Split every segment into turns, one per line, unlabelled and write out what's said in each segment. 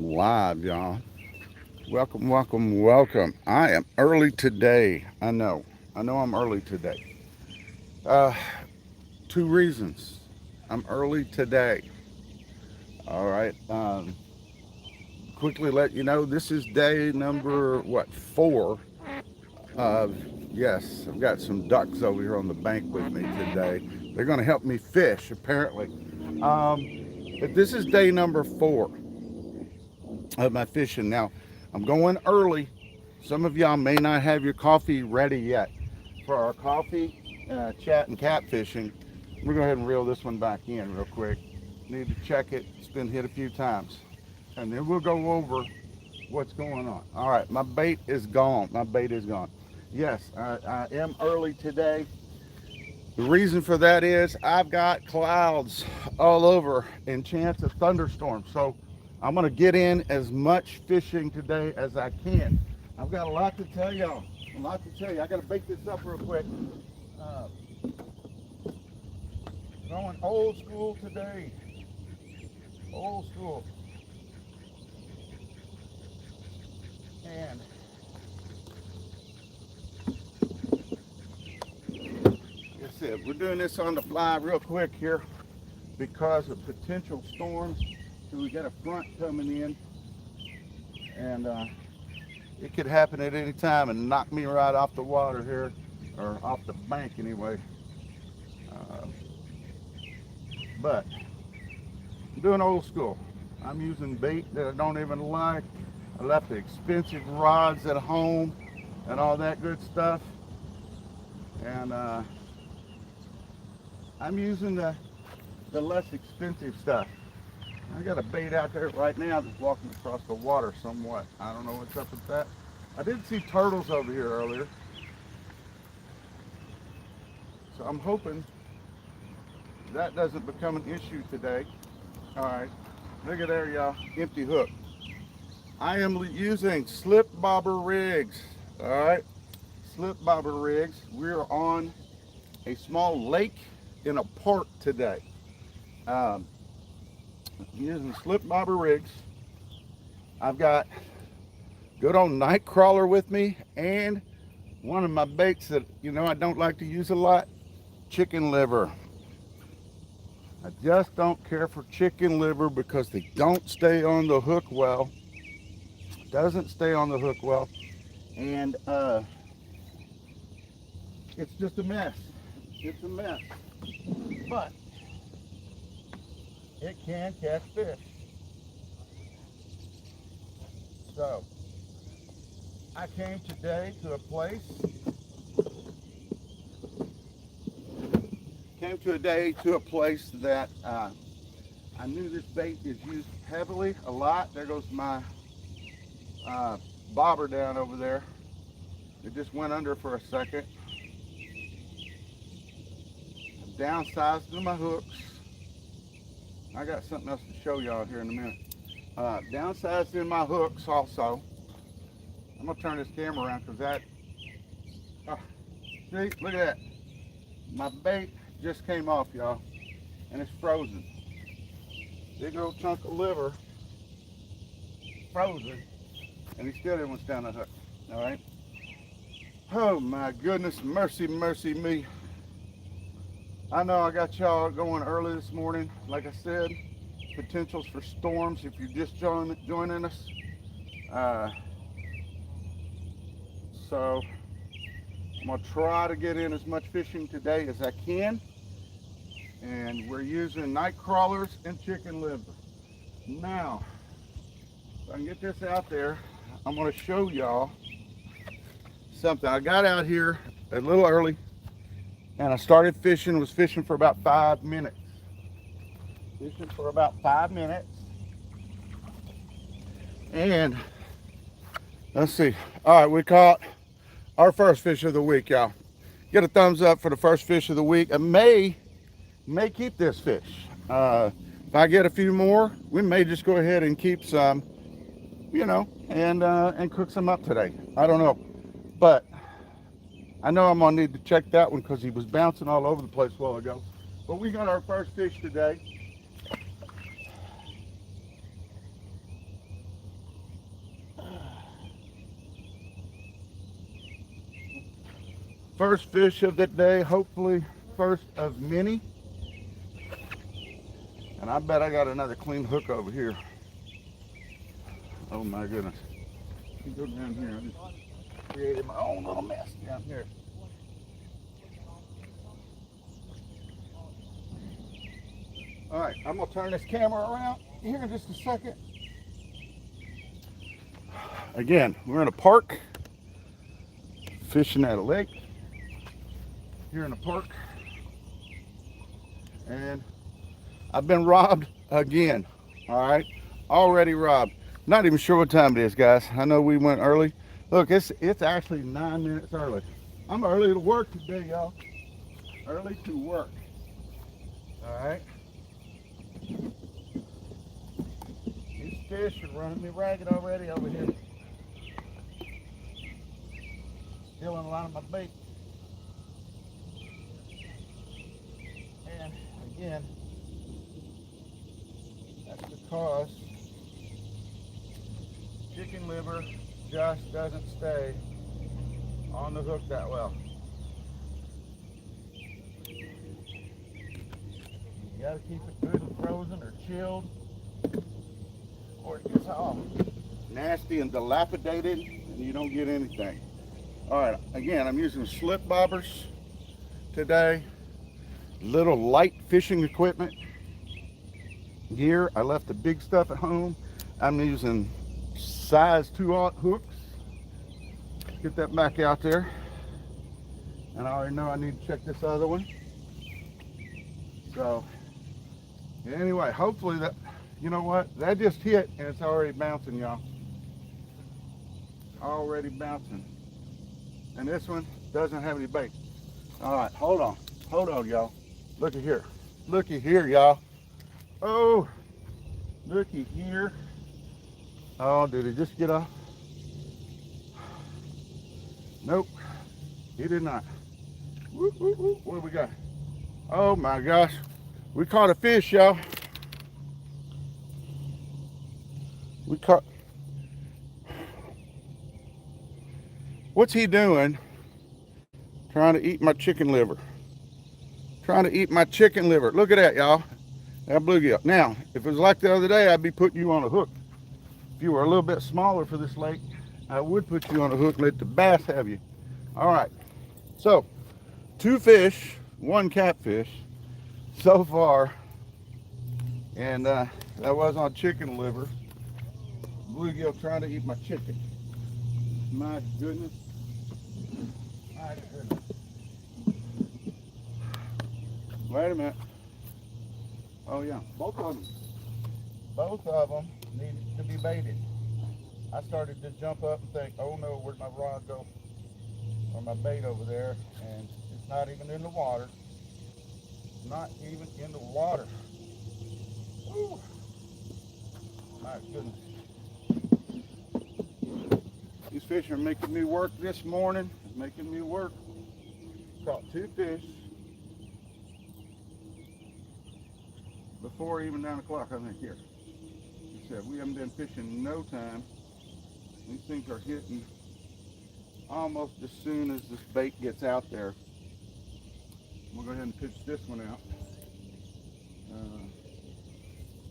Live, y'all. Welcome, welcome, welcome. I am early today. I know I'm early today. Uh, Two reasons. I'm early today. All right. Quickly let you know this is day number what 4 of yes. I've got some ducks over here on the bank with me today. They're going to help me fish apparently. But this is day number 4 of my fishing. Now I'm going early. Some of y'all may not have your coffee ready yet. For our coffee, chat, and catfishing, we're going to go ahead and reel this one back in real quick. Need to check it. It's been hit a few times. And then we'll go over what's going on. All right, my bait is gone. My bait is gone. Yes, I am early today. The reason for that is I've got clouds all over and chance of thunderstorms. So I'm going to get in as much fishing today as I can. I've got a lot to tell y'all. A lot to tell you. I got to bake this up real quick. Uh, Going old school today. Old school. And like I said, we're doing this on the fly real quick here because of potential storms. So we got a front coming in, and it could happen at any time and knock me right off the water here, or off the bank anyway. Uh, but I'm doing old school. I'm using bait that I don't even like. I left the expensive rods at home and all that good stuff. And I'm using the less expensive stuff. I got a bait out there right now that's walking across the water somewhat. I don't know what's up with that. I did see turtles over here earlier. So I'm hoping that doesn't become an issue today. All right, look at there, y'all. Empty hook. I am using slip bobber rigs. All right, slip bobber rigs. We're on a small lake in a park today. Um, Using slip bobber rigs. I've got good old night crawler with me, and one of my baits that I don't like to use a lot, chicken liver. I just don't care for chicken liver because they don't stay on the hook well. Doesn't stay on the hook well, and it's just a mess. It's a mess, but it can catch fish. So I came today to a place. Came to a day to a place that I knew this bait is used heavily, a lot. There goes my bobber down over there. It just went under for a second. Downsizing my hooks. I got something else to show y'all here in a minute. Downsizing my hooks also. I'm gonna turn this camera around because see, look at that. My bait just came off, y'all, and it's frozen. Big old chunk of liver, frozen, and he still didn't want to down the hook. All right. Oh my goodness, mercy, mercy me. I know I got y'all going early this morning. Like I said, potentials for storms if you're just joining us. So I'm gonna try to get in as much fishing today as I can. And we're using night crawlers and chicken liver. Now, if I can get this out there, I'm gonna show y'all something. I got out here a little early and I started fishing, was fishing for about 5 minutes. Fishing for about 5 minutes. And let's see. All right, we caught our first fish of the week, y'all. Get a thumbs up for the first fish of the week. I may keep this fish. If I get a few more, we may just go ahead and keep some, and cook some up today. I don't know, but I know I'm gonna need to check that one because he was bouncing all over the place a while ago. But we got our first fish today. First fish of the day, hopefully first of many. And I bet I got another clean hook over here. Oh my goodness. You go down here. I just created my own little mess down here. All right, I'm gonna turn this camera around here in just a second. Again, we're in a park, fishing at a lake. Here in the park, and I've been robbed again. All right, already robbed. Not even sure what time it is, guys. I know we went early. Look, it's actually 9 minutes early. I'm early to work today, y'all. Early to work. All right. These fish are running me ragged already over here. Stealing a lot of my bait. And again, that's because chicken liver just doesn't stay on the hook that well. You gotta keep it good and frozen or chilled, or it gets all nasty and dilapidated and you don't get anything. All right, again, I'm using slip bobbers today. Little light fishing equipment gear. I left the big stuff at home. I'm using size 2/0 hooks. Get that back out there. And I already know I need to check this other one. So anyway, hopefully that, you know what, that just hit and it's already bouncing, y'all. Already bouncing. And this one doesn't have any bait. All right, hold on, y'all. Looky here. Looky here, y'all. Oh, looky here. Oh, did he just get off? Nope, he did not. Whoop, whoop, whoop. What do we got? Oh my gosh, we caught a fish, y'all. We caught. What's he doing? Trying to eat my chicken liver. Trying to eat my chicken liver. Look at that, y'all. That bluegill. Now, if it was like the other day, I'd be putting you on a hook. If you were a little bit smaller for this lake, I would put you on a hook and let the bass have you. All right. So, 2 fish, 1 catfish so far. And that was on chicken liver. Bluegill trying to eat my chicken. My goodness. My goodness. Wait a minute. Oh yeah, both of them needed to be baited. I started to jump up and think, oh no, where'd my rod go? Or my bait over there, and it's not even in the water. Not even in the water. Woo. My goodness. These fish are making me work this morning. Making me work. Caught 2 fish before even 9 o'clock, I think, here. He said, we haven't been fishing no time. These things are hitting almost as soon as this bait gets out there. We'll go ahead and pitch this one out.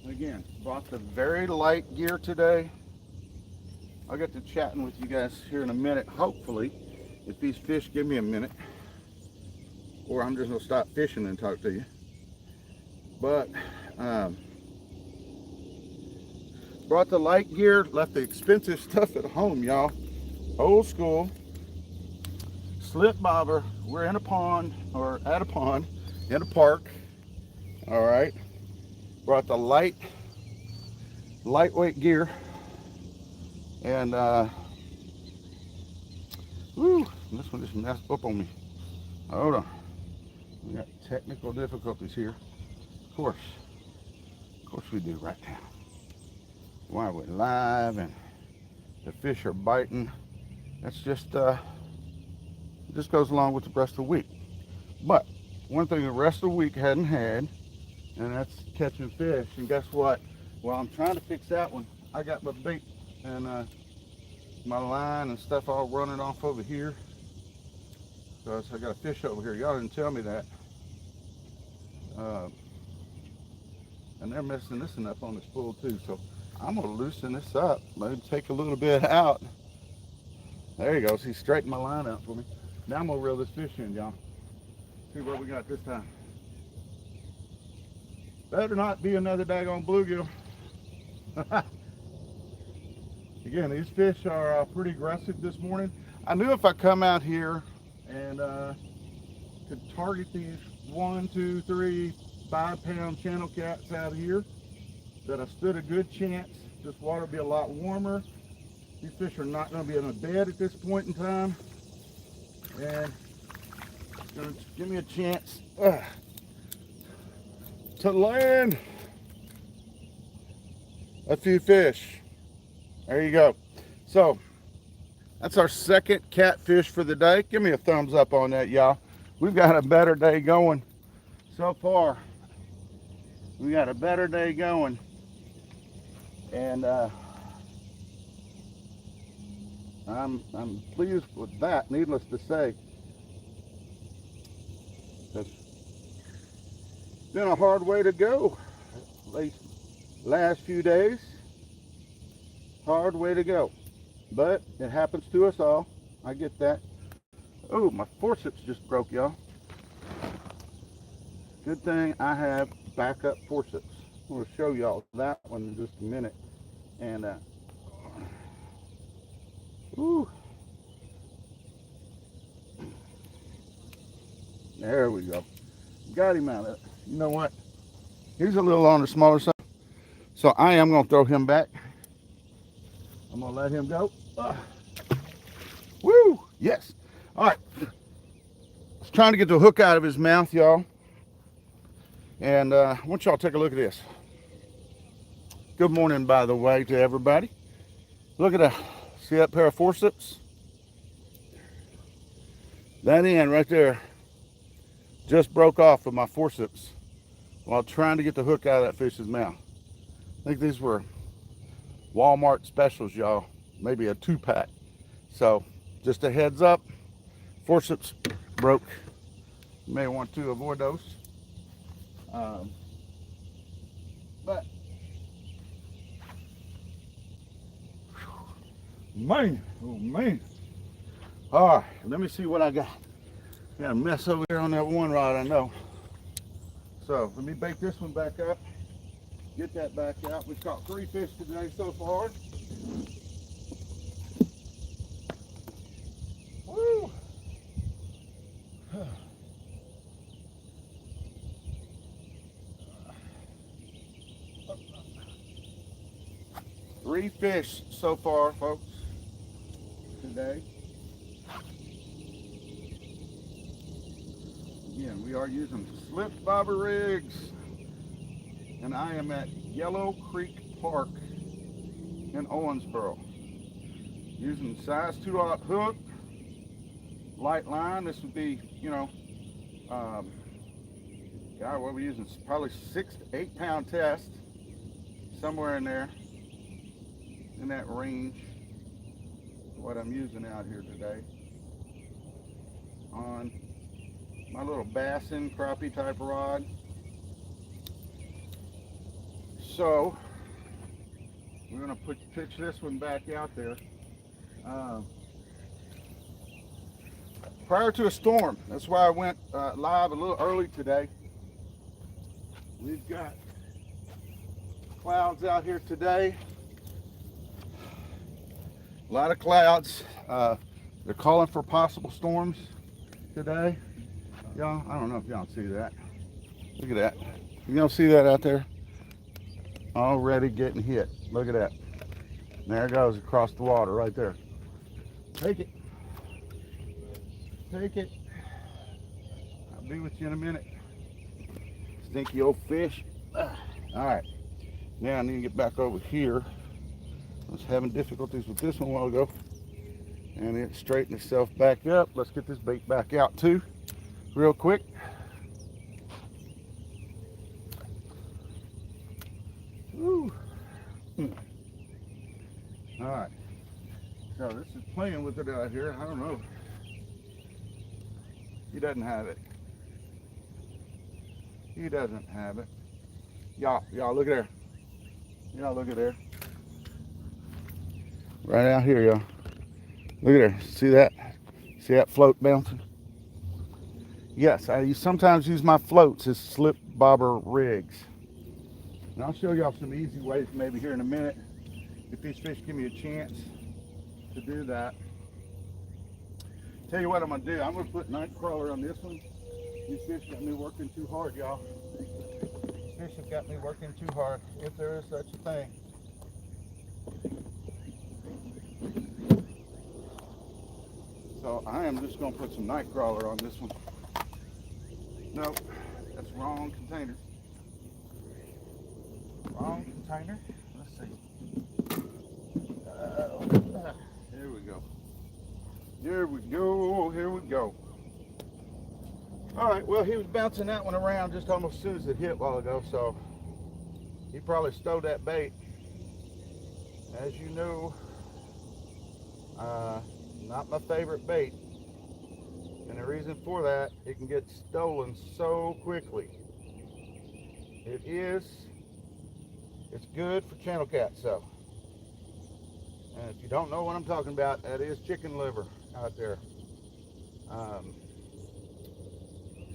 Again, bought the very light gear today. I'll get to chatting with you guys here in a minute, hopefully, if these fish give me a minute, or I'm just gonna stop fishing and talk to you. But brought the light gear, left the expensive stuff at home, y'all. Old school slip bobber. We're in a pond, or at a pond in a park. All right, brought the lightweight gear. And woo, this one just messed up on me. Hold on, we got technical difficulties here. Of course we do right now. Why we're live and the fish are biting. That's just just goes along with the rest of the week. But one thing the rest of the week hadn't had, and that's catching fish. And guess what? While I'm trying to fix that one, I got my bait and my line and stuff all running off over here. So I got a fish over here. Y'all didn't tell me that. And they're messing this one up on the spool too. So I'm gonna loosen this up. Let him take a little bit out. There he goes. He straightened my line out for me. Now I'm gonna reel this fish in, y'all. See what we got this time. Better not be another daggone bluegill. Again, these fish are pretty aggressive this morning. I knew if I come out here and could target these 1, 2, 3, 5-pound channel cats out here, that I stood a good chance. This water will be a lot warmer. These fish are not going to be in a bed at this point in time, and it's going to give me a chance to land a few fish. There you go. So that's our second catfish for the day. Give me a thumbs up on that, y'all. We've got a better day going so far. We got a better day going, and I'm pleased with that, needless to say. It's been a hard way to go, at least last few days. Hard way to go, but it happens to us all. I get that. Oh, my forceps just broke, y'all. Good thing I have backup forceps. I'm going to show y'all that one in just a minute. And there we go. Got him out of it. You know what? He's a little on the smaller side, so I am going to throw him back. I'm going to let him go. Woo! Yes. All right. I was trying to get the hook out of his mouth, y'all. And I want y'all to take a look at this. Good morning, by the way, to everybody. Look at that. See that pair of forceps? That end right there just broke off of my forceps while trying to get the hook out of that fish's mouth. I think these were Walmart specials, y'all. Maybe a 2-pack. So just a heads up, forceps broke. You may want to avoid those. But man, oh man. All right, let me see what I got. Got a mess over here on that one rod, I know. So let me bake this one back up. Get that back out. We've caught 3 fish today so far. Woo! 3 fish so far, folks, today. Again, we are using slip bobber rigs, and I am at Yellow Creek Park in Owensboro. Using size 2/0 hook, light line. This would be, you know, God, what we're using, probably 6 to 8 pound test, somewhere in there, in that range. What I'm using out here today on my little bassin crappie type rod. So we're gonna pitch this one back out there. Prior to a storm, that's why I went live a little early today. We've got clouds out here today. A lot of clouds. They're calling for possible storms today. Y'all, I don't know if y'all see that. Look at that. You don't see that out there? Already getting hit. Look at that. And there it goes across the water right there. Take it. Take it. I'll be with you in a minute. Stinky old fish. All right. Now I need to get back over here. I was having difficulties with this one a while ago, and it straightened itself back up. Let's get this bait back out too, real quick. Woo. All right. So this is playing with it out here. I don't know. He doesn't have it. He doesn't have it. Y'all look at there. Y'all look at there. Right out here, y'all. Look at there. See that? See that float bouncing? Yes, I sometimes use my floats as slip bobber rigs. And I'll show y'all some easy ways maybe here in a minute if these fish give me a chance to do that. Tell you what I'm gonna do. I'm gonna put night crawler on this one. These fish got me working too hard, y'all. These fish have got me working too hard, if there is such a thing. So I am just gonna put some night crawler on this one. No, that's wrong container. Wrong container. Let's see. Here we go. Here we go. Here we go. All right. Well, he was bouncing that one around just almost as soon as it hit a while ago, so he probably stole that bait. As you know, not my favorite bait. And the reason for that, it can get stolen so quickly. It is. It's good for channel cats, so. And if you don't know what I'm talking about, that is chicken liver out there.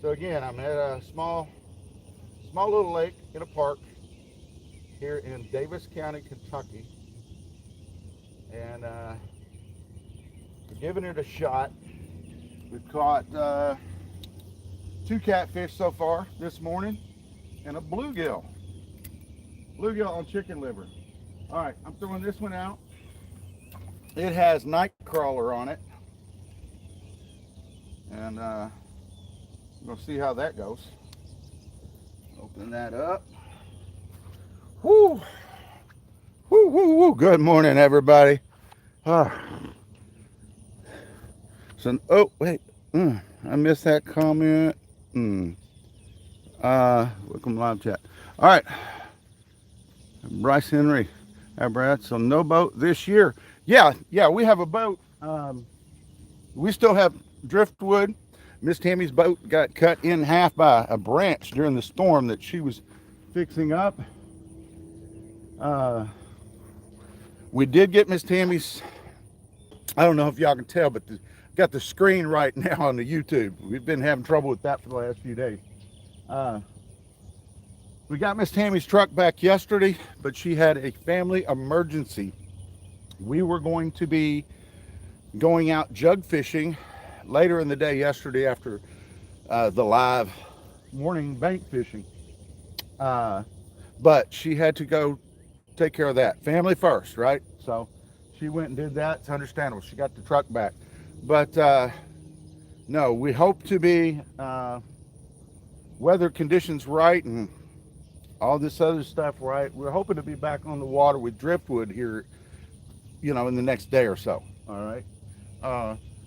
So again, I'm at a small little lake in a park here in Davis County, Kentucky. And we're giving it a shot. We've caught 2 catfish so far this morning and a bluegill. Bluegill on chicken liver. All right, I'm throwing this one out. It has night crawler on it. And we'll see how that goes. Open that up. Woo! Woo, woo, woo. Good morning, everybody. So, oh, wait. I missed that comment. Welcome live chat. All right. Bryce Henry. Hi, Brad. So no boat this year. Yeah, we have a boat. We still have driftwood. Miss Tammy's boat got cut in half by a branch during the storm that she was fixing up. We did get Miss Tammy's, I don't know if y'all can tell, but got the screen right now on the YouTube. We've been having trouble with that for the last few days. We got Miss Tammy's truck back yesterday, but she had a family emergency. We were going to be going out jug fishing later in the day yesterday after the live morning bank fishing. But she had to go take care of that. Family first, right? So she went and did that. It's understandable. She got the truck back. But no, we hope to be weather conditions right and all this other stuff right. We're hoping to be back on the water with driftwood here, in the next day or so. All right.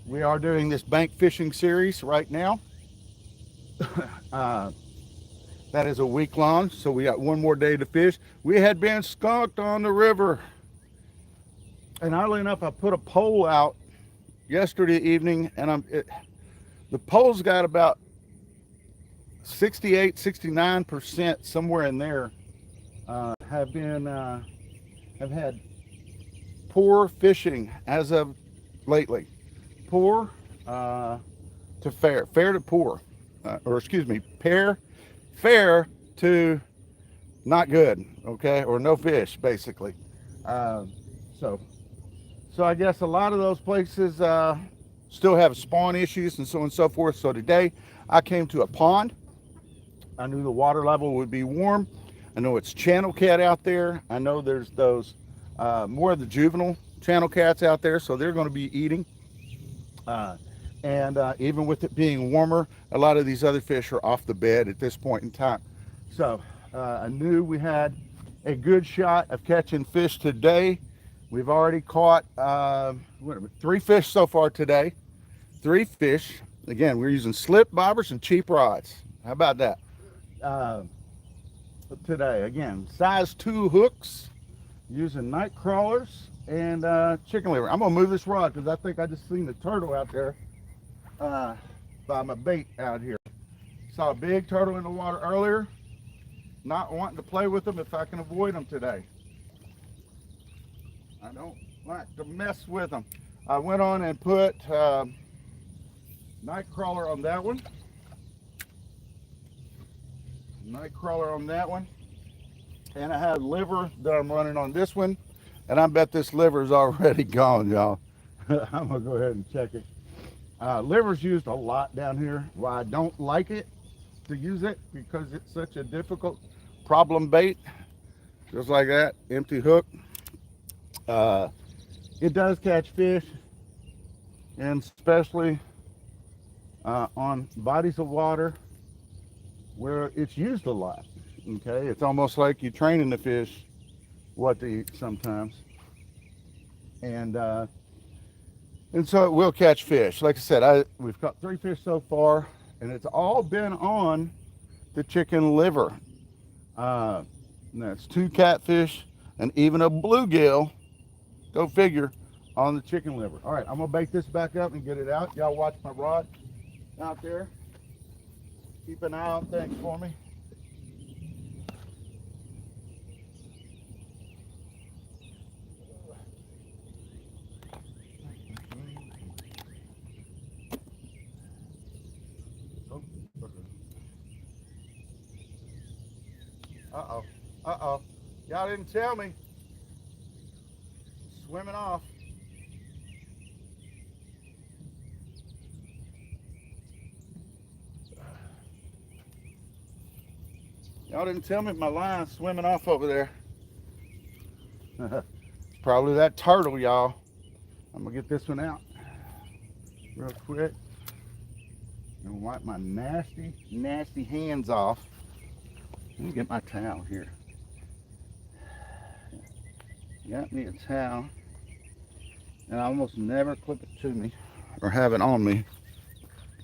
We are doing this bank fishing series right now. That is a week long, so we got one more day to fish. We had been skunked on the river. And oddly enough, I put a pole out yesterday evening, and the pole's got about 68, 69%, somewhere in there, have had poor fishing as of lately. Poor to fair to poor, or excuse me, fair to not good, okay, or no fish, basically. So I guess a lot of those places still have spawn issues and so on and so forth. So today I came to a pond. I knew the water level would be warm. I know it's channel cat out there. I know there's those more of the juvenile channel cats out there, so they're going to be eating. And even with it being warmer, a lot of these other fish are off the bed at this point in time. So I knew we had a good shot of catching fish today. We've already caught 3 fish so far today. 3 fish. Again, we're using slip bobbers and cheap rods. How about that? Today, again, size 2 hooks, using night crawlers and chicken liver. I'm gonna move this rod because I think I just seen the turtle out there by my bait out here. Saw a big turtle in the water earlier. Not wanting to play with them if I can avoid them today. I don't like to mess with them. I went on and put night crawler on that one. Night crawler on that one. And I had liver that I'm running on this one. And I bet this liver is already gone, y'all. I'm gonna go ahead and check it. Liver's used a lot down here. Why I don't like it to use it, because it's such a difficult problem bait. Just like that, empty hook. It does catch fish, and especially on bodies of water where it's used a lot. Okay, it's almost like you're training the fish what to eat sometimes, and so it will catch fish. Like I said, we've caught 3 fish so far, and it's all been on the chicken liver. That's 2 catfish and even a bluegill, go figure, on the chicken liver. All right, I'm gonna bait this back up and get it out. Y'all watch my rod out there. Keep an eye on things for me. Uh-oh, uh-oh. Y'all didn't tell me. Swimming off. Y'all didn't tell me my line's swimming off over there. It's probably that turtle, y'all. I'm gonna get this one out real quick. I'm gonna wipe my nasty, nasty hands off. Let me get my towel here. Got me a towel, and I almost never clip it to me or have it on me.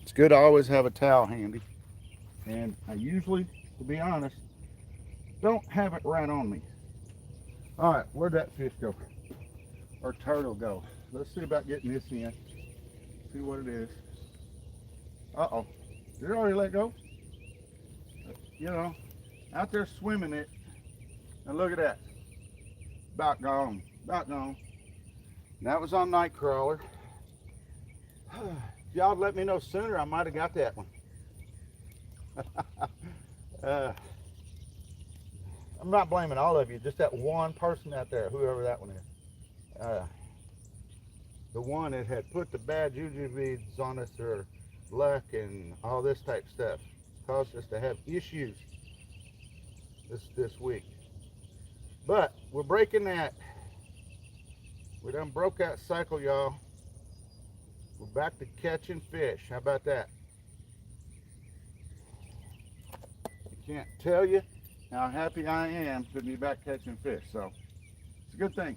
It's good to always have a towel handy, and I usually, to be honest, don't have it right on me. All right, where'd that fish go? Or turtle go? Let's see about getting this in. See what it is. Uh-oh. Did it already let go? You know, out there swimming it. And look at that. About gone. About gone. That was on night crawler. If y'all let me know sooner, I might have got that one. I'm not blaming all of you, just that one person out there, whoever that one is. The one that had put the bad juju beads on us, or luck and all this type stuff, caused us to have issues this week. But we're breaking that. We done broke that cycle, y'all. We're back to catching fish. How about that? I can't tell you how happy I am to be back catching fish. So it's a good thing.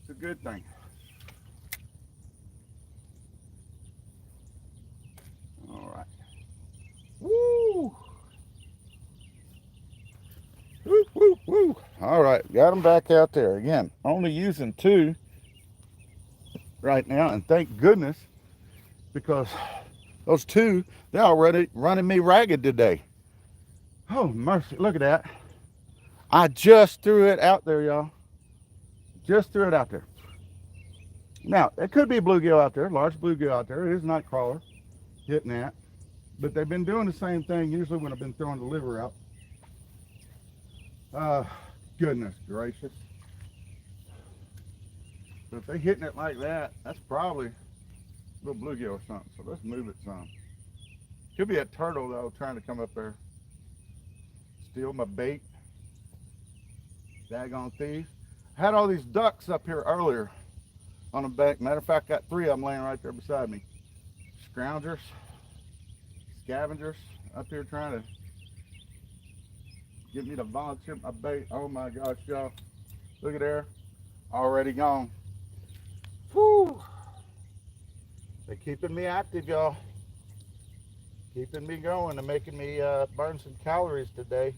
It's a good thing. All right. Woo! Woo, woo, woo. All right, got them back out there. Again, only using 2 right now, and thank goodness, because those 2, they're already running me ragged today. Oh, mercy, look at that. I just threw it out there, y'all. Just threw it out there. Now, it could be a bluegill out there, large bluegill out there. It is night crawler hitting that. But they've been doing the same thing usually when I've been throwing the liver out. Goodness gracious. But if they're hitting it like that, that's probably a little bluegill or something. So let's move it some. Could be a turtle though, trying to come up there. Steal my bait. Daggone thief. I had all these ducks up here earlier on the bank. Matter of fact, got 3 of them laying right there beside me. Scroungers, scavengers up here trying to get me to volunteer my bait. Oh my gosh, y'all. Look at there. Already gone. Whew. They're keeping me active, y'all. Keeping me going and making me burn some calories today.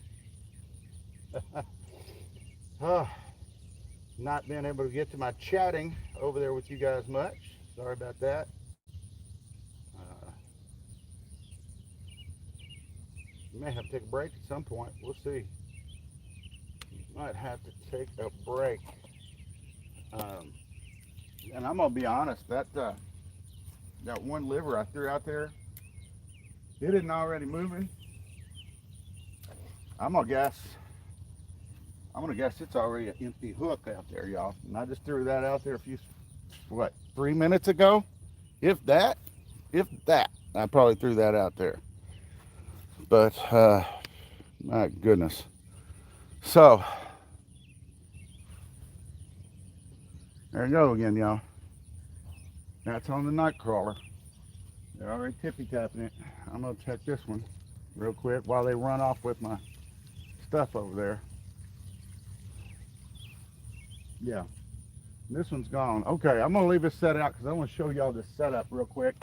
Not being able to get to my chatting over there with you guys much. Sorry about that. May have to take a break at some point. We'll see. Might have to take a break. And I'm gonna be honest, that one liver I threw out there, it isn't already moving. I'm gonna guess it's already an empty hook out there, y'all. And I just threw that out there 3 minutes ago? If that. I probably threw that out there. But, my goodness. So, there you go again, y'all. That's on the night crawler. They're already tippy tapping it. I'm gonna check this one real quick while they run off with my stuff over there. Yeah, this one's gone. Okay, I'm gonna leave this set out because I want to show y'all the setup real quick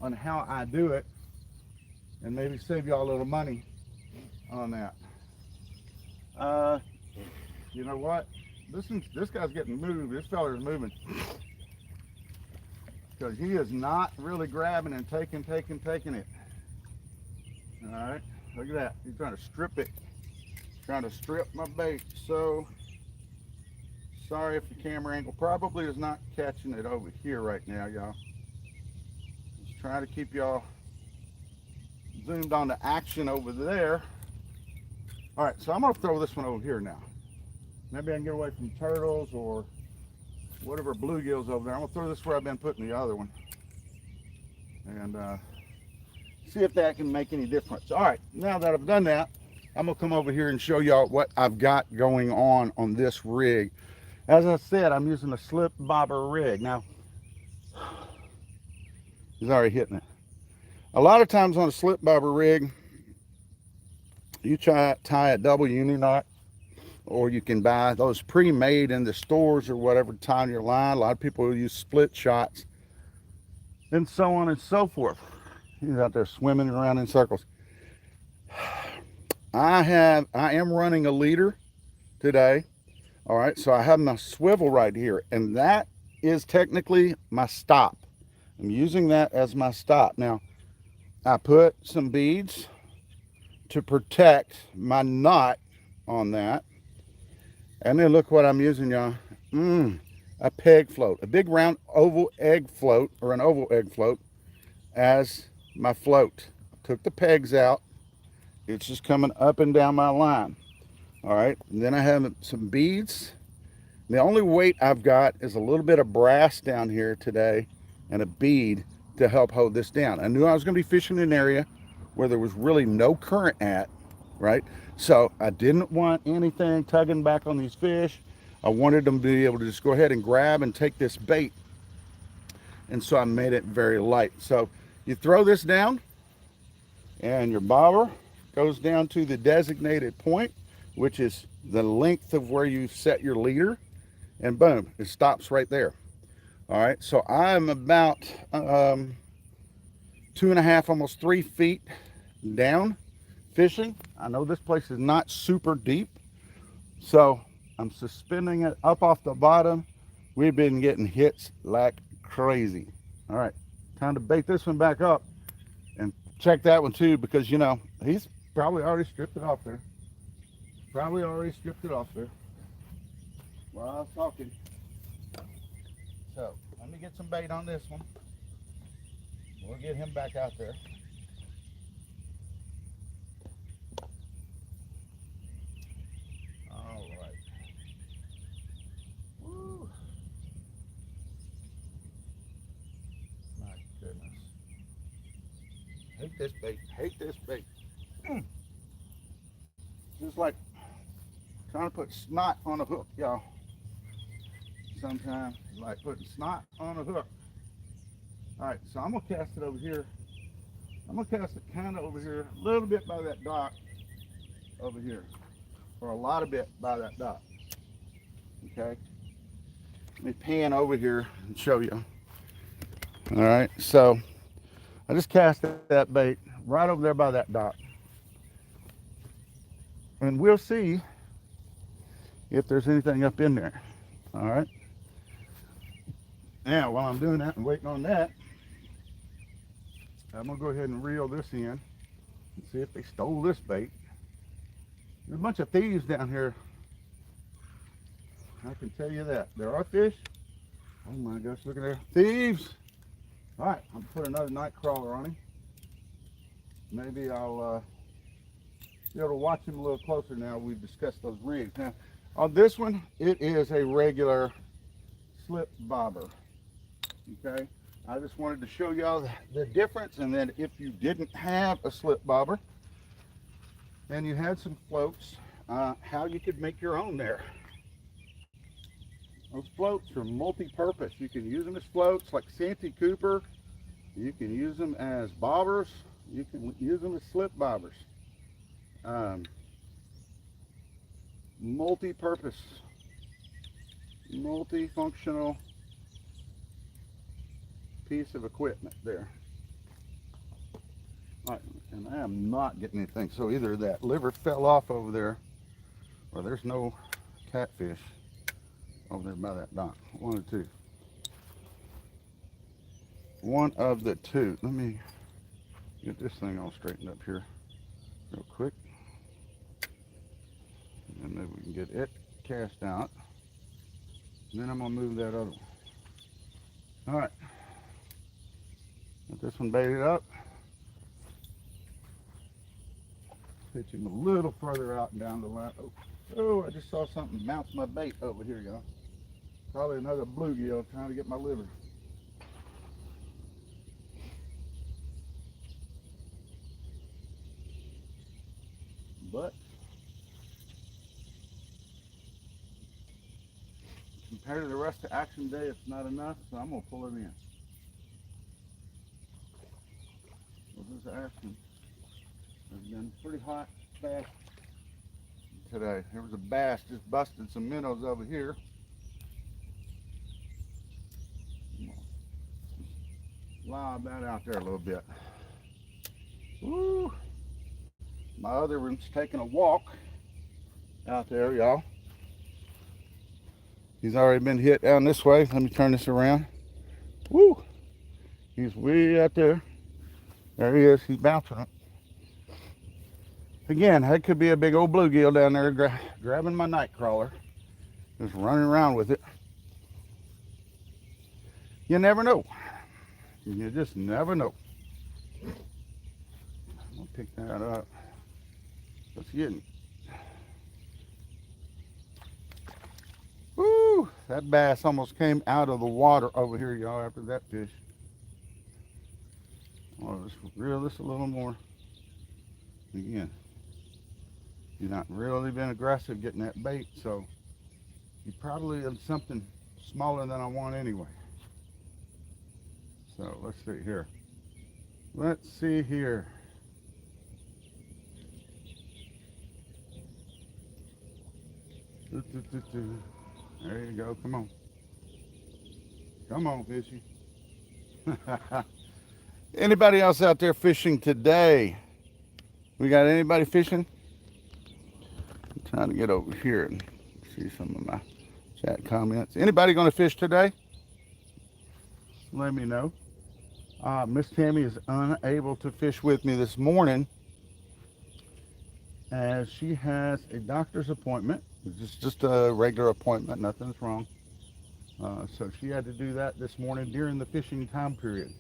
on how I do it, and maybe save y'all a little money on that. You know what? This guy's getting moved. This feller is moving because he is not really grabbing and taking it. All right, look at that. He's trying to strip it. Trying to strip my bait. So sorry if the camera angle probably is not catching it over here right now, y'all. Just trying to keep y'all zoomed on the action over there. All right, so I'm gonna throw this one over here now. Maybe I can get away from turtles or whatever bluegills over there. I'm gonna throw this where I've been putting the other one, and see if that can make any difference. All right, now that I've done that, I'm gonna come over here and show y'all what I've got going on this rig. As I said, I'm using a slip bobber rig. Now, he's already hitting it. A lot of times on a slip bobber rig, you tie a double uni knot, or you can buy those pre-made in the stores or whatever to tie on your line. A lot of people use split shots and so on and so forth. He's out there swimming around in circles. I am running a leader today. All right, so I have my swivel right here, and that is technically my stop. I'm using that as my stop. Now, I put some beads to protect my knot on that. And then look what I'm using, y'all. A peg float, a big round oval egg float, or an oval egg float as my float. Took the pegs out. It's just coming up and down my line. All right, and then I have some beads. The only weight I've got is a little bit of brass down here today and a bead to help hold this down. I knew I was going to be fishing in an area where there was really no current at, right? So I didn't want anything tugging back on these fish. I wanted them to be able to just go ahead and grab and take this bait. And so I made it very light. So you throw this down and your bobber goes down to the designated point, which is the length of where you've set your leader, and boom, it stops right there. All right, so I'm about 2.5, almost 3 feet down fishing. I know this place is not super deep, so I'm suspending it up off the bottom. We've been getting hits like crazy. All right, time to bait this one back up and check that one too, because you know, he's probably already stripped it off there. Probably already stripped it off there while I was talking. So let me get some bait on this one. We'll get him back out there. All right. Woo. My goodness. Hate this bait. Hate this bait. Just like trying to put snot on a hook, y'all. Sometimes like putting snot on a hook. All right, so I'm gonna cast it over here. I'm gonna cast it kind of over here, a little bit by that dock over here, or a lot of bit by that dock. Okay. Let me pan over here and show you. All right, so I just cast that bait right over there by that dock. And we'll see if there's anything up in there. All right. Now, while I'm doing that and waiting on that, I'm gonna go ahead and reel this in. Let's see if they stole this bait. There's a bunch of thieves down here. I can tell you that. There are fish. Oh my gosh, look at there. Thieves! All right, I'm gonna put another night crawler on him. Maybe I'll be able to watch him a little closer now. We've discussed those rigs. Now, on this one, it is a regular slip bobber. Okay, I just wanted to show y'all the difference, and then if you didn't have a slip bobber and you had some floats, how you could make your own there. Those floats are multi-purpose. You can use them as floats like Santee Cooper. You can use them as bobbers. You can use them as slip bobbers. Multi-purpose, multifunctional piece of equipment there. All right, and I am not getting anything. So either that liver fell off over there, or there's no catfish over there by that dock. One of the two. One of the two. Let me get this thing all straightened up here real quick. And then we can get it cast out. And then I'm going to move that other one. All right. Get this one baited up. Pitch him a little further out and down the line. Oh, I just saw something bounce my bait over here, y'all. Probably another bluegill trying to get my liver. But compared to the rest of action day, it's not enough, so I'm gonna pull it in. Well, this action has been pretty hot, fast today. There was a bass just busted some minnows over here. Lob that out there a little bit. Woo! My other one's taking a walk out there, y'all. He's already been hit down this way. Let me turn this around. Woo! He's way out there. There he is. He's bouncing it. Again, that could be a big old bluegill down there grabbing my night crawler. Just running around with it. You never know. You just never know. I'm gonna pick that up. Let's get it. Woo! That bass almost came out of the water over here, y'all, after that fish. I'll just reel this a little more. Again, you've not really been aggressive getting that bait, so you probably have something smaller than I want anyway. So let's see here. Let's see here. There you go. Come on. Come on, fishy. Anybody else out there fishing today? We got anybody fishing? I'm trying to get over here and see some of my chat comments. Anybody going to fish today? Let me know. Miss Tammy is unable to fish with me this morning as she has a doctor's appointment. It's just a regular appointment, nothing's wrong. So she had to do that this morning during the fishing time period.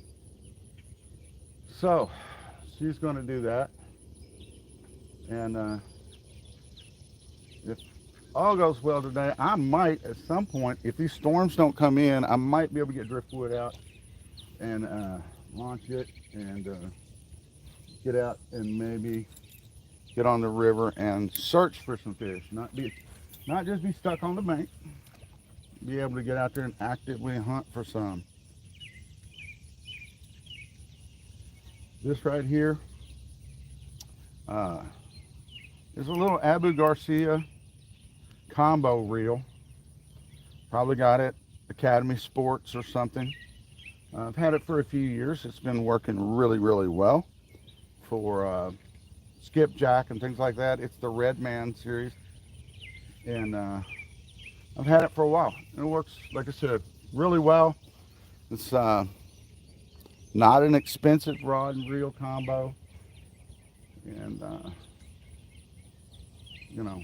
So she's going to do that. And if all goes well today, I might at some point, if these storms don't come in, I might be able to get driftwood out and launch it and get out and maybe get on the river and search for some fish. Not just be stuck on the bank. Be able to get out there and actively hunt for some. This right here is a little Abu Garcia combo reel. Probably got it Academy Sports or something. I've had it for a few years. It's been working really, really well for skipjack and things like that. It's the Red Man series. And I've had it for a while. It works, like I said, really well. It's not an expensive rod and reel combo. And you know,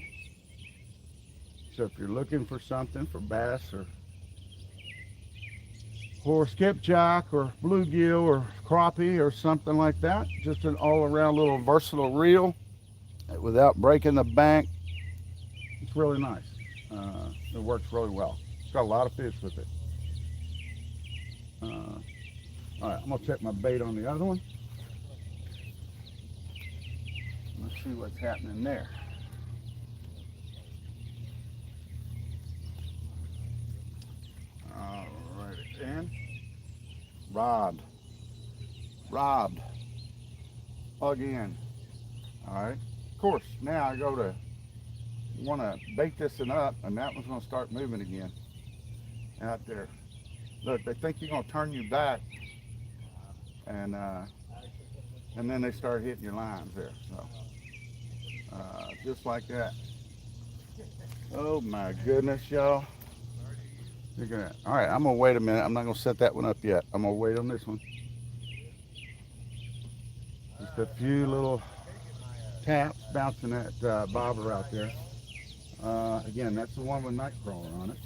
so if you're looking for something for bass or skipjack or bluegill or crappie or something like that, just an all-around little versatile reel without breaking the bank, it's really nice. It works really well. It's got a lot of fish with it. All right, I'm gonna check my bait on the other one. Let's see what's happening there. All right, and robbed again. All right, of course, now I go to want to bait this one up, and that one's going to start moving again out there. Look, they think you're going to turn you back, and then they start hitting your lines there. So just like that. Oh my goodness, y'all. All right, I'm gonna wait a minute. I'm not gonna set that one up yet. I'm gonna wait on this one. Just a few little taps bouncing that bobber out there. Again, that's the one with night crawler on it.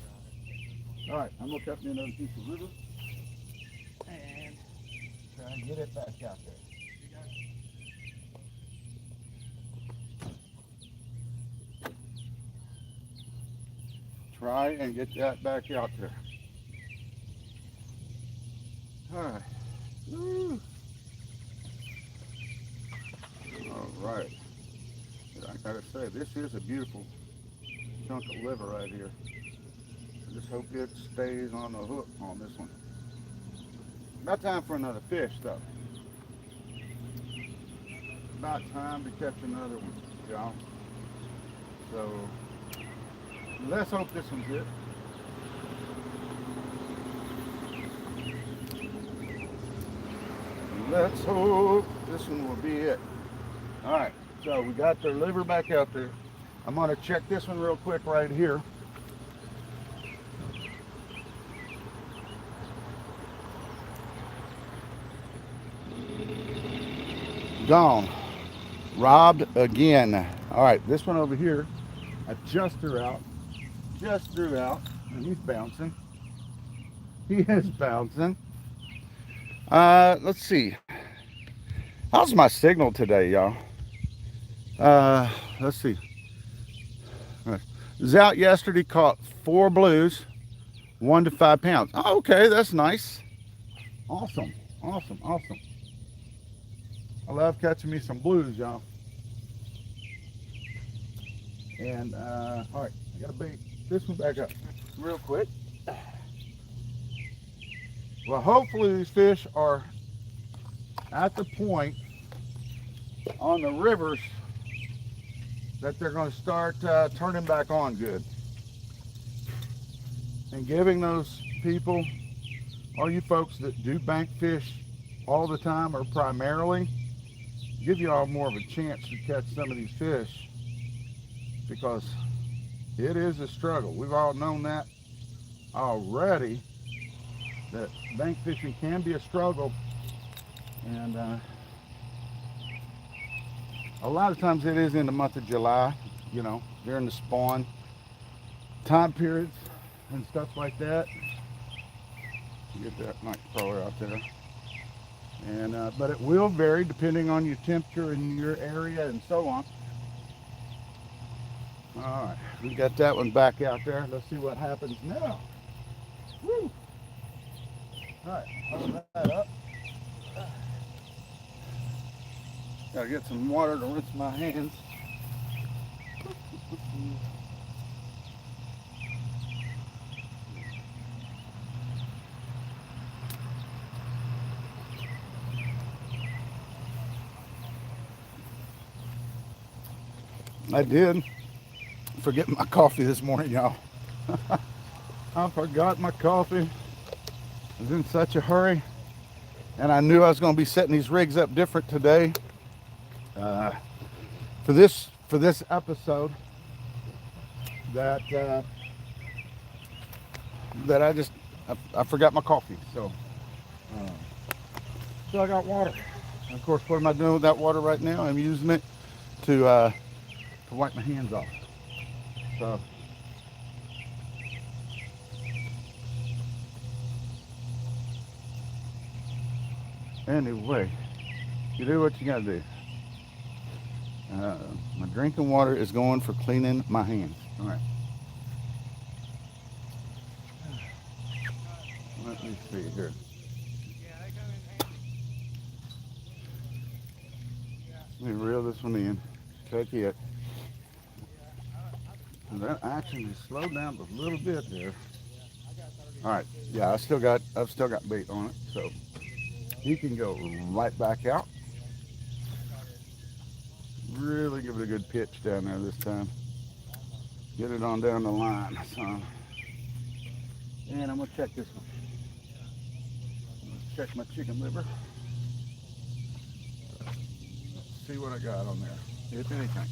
All right, I'm gonna cut me another piece of river and try and get it back out there. Try and get that back out there. All right. Woo. All right. I gotta say, this is a beautiful chunk of liver right here. I just hope it stays on the hook on this one. About time for another fish, though. About time to catch another one, y'all. So let's hope this one's it. Let's hope this one will be it. All right, so we got their liver back out there. I'm gonna check this one real quick right here. Gone. Robbed again. All right, this one over here, I just threw out, and he's bouncing. He is bouncing. Let's see. How's my signal today, y'all? Let's see. Was out yesterday, caught 4 blues, 1 to 5 pounds. Oh, okay, that's nice. Awesome, awesome, awesome. I love catching me some blues, y'all. And all right, I gotta bait this one back up real quick. Well, hopefully these fish are at the point on the rivers that they're going to start turning back on good and giving those people, all you folks that do bank fish all the time or primarily, give you all more of a chance to catch some of these fish, because it is a struggle. We've all known that already, that bank fishing can be a struggle, and a lot of times it is in the month of July, you know, during the spawn time periods and stuff like that. Get that night crawler out there. And but it will vary depending on your temperature in your area and so on. All right, we got that one back out there. Let's see what happens now. Woo! All right, hold that up. Gotta get some water to rinse my hands. I did forget my coffee this morning, y'all. I forgot my coffee. I was in such a hurry, and I knew I was going to be setting these rigs up different today for this episode. That I forgot my coffee. So I got water. And of course, what am I doing with that water right now? I'm using it to wipe my hands off. So anyway, you do what you gotta do. My drinking water is going for cleaning my hands. All right. Let me see here. Let me reel this one in. Take it. And that action is slowed down a little bit there. All right. Yeah, I've still got bait on it, so he can go right back out. Really give it a good pitch down there this time. Get it on down the line, son. And I'm gonna check this one. Check my chicken liver. See what I got on there, if anything.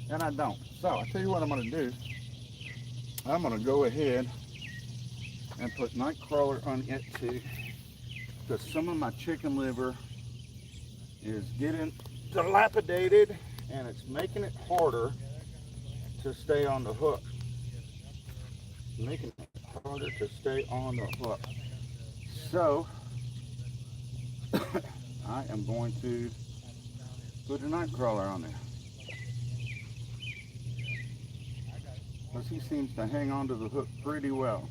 And I don't. So I tell you what I'm gonna do. I'm gonna go ahead and put Nightcrawler on it too, because some of my chicken liver is getting dilapidated and it's making it harder to stay on the hook. Making it harder to stay on the hook. So I am going to put a Nightcrawler on there, because he seems to hang on to the hook pretty well.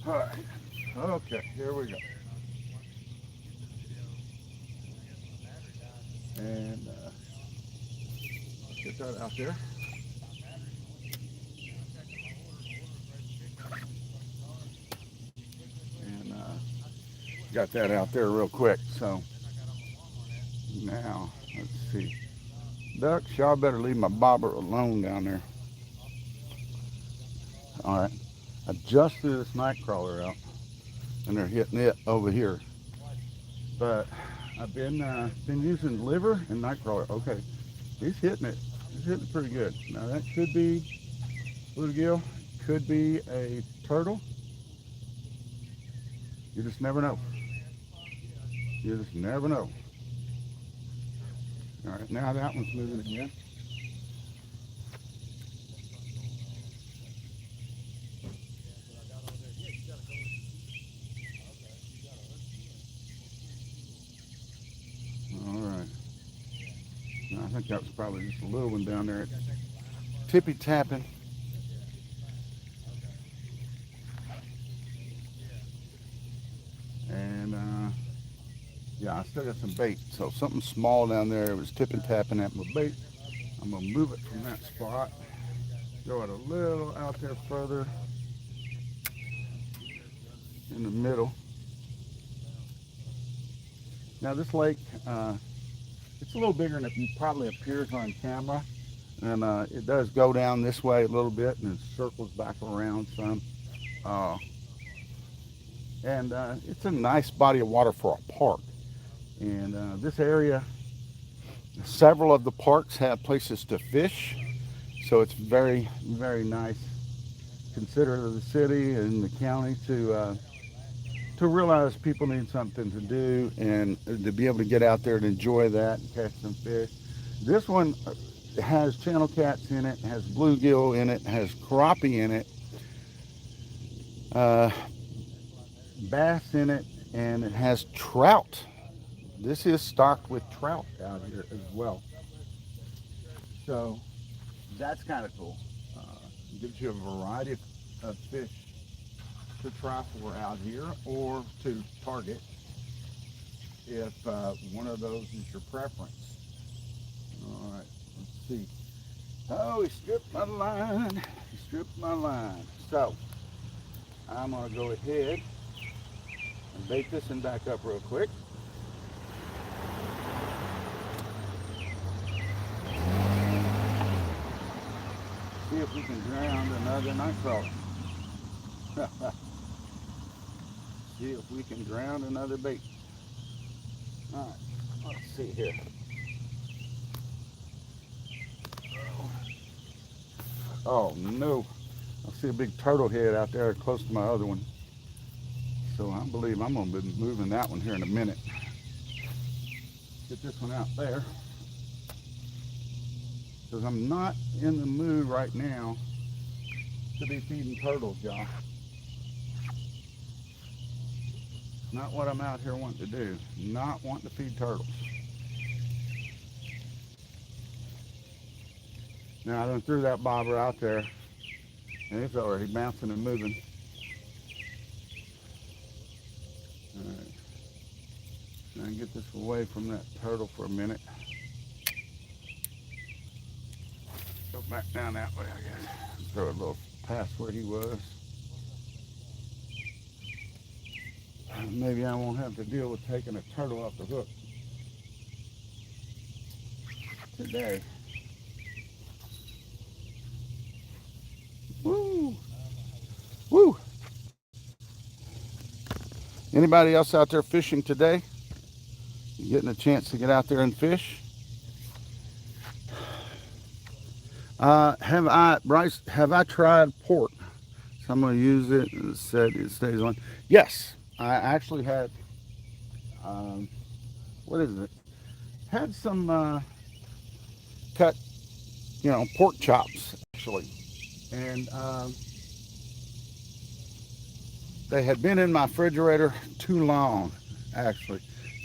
All right. Okay, here we go. And get that out there. And got that out there real quick. So now, let's see. Ducks, y'all better leave my bobber alone down there. All right. I just threw this Nightcrawler out, and they're hitting it over here. But I've been using liver and Nightcrawler. Okay, he's hitting it. He's hitting it pretty good. Now that could be bluegill, could be a turtle. You just never know. You just never know. All right, now that one's moving again. All right. Now, I think that was probably just a little one down there. Tippy tapping. And yeah, I still got some bait. So something small down there. It was tipping tapping at my bait. I'm gonna move it from that spot. Throw it a little out there further in the middle. Now this lake, it's a little bigger than it probably appears on camera. And it does go down this way a little bit and it circles back around some. And it's a nice body of water for a park. And this area, several of the parks have places to fish. So it's very, very nice, considerate of the city and the county to realize people need something to do and to be able to get out there and enjoy that and catch some fish. This one has channel cats in it, has bluegill in it, has crappie in it, bass in it, and it has trout. This is stocked with trout out here as well. So that's kind of cool. It gives you a variety of fish to try for out here or to target if one of those is your preference. All right, let's see. Oh, he stripped my line. He stripped my line. So I'm going to go ahead and bait this one back up real quick. See if we can ground another Nightcrawler. See if we can ground another bait. All right, let's see here. Oh no, I see a big turtle head out there close to my other one. So I believe I'm going to be moving that one here in a minute. Get this one out there because I'm not in the mood right now to be feeding turtles, y'all. Not what I'm out here wanting to do. Not wanting to feed turtles. Now I done threw that bobber out there and it's already bouncing and moving. All right. Now get this away from that turtle for a minute. Go back down that way, I guess. Throw a little past where he was. Maybe I won't have to deal with taking a turtle off the hook today. Woo! Woo! Anybody else out there fishing today? You getting a chance to get out there and fish? Have I tried pork? So I'm going to use it. It said it stays on. Yes, I actually had, what is it? Had some cut, pork chops actually. And they had been in my refrigerator too long, actually,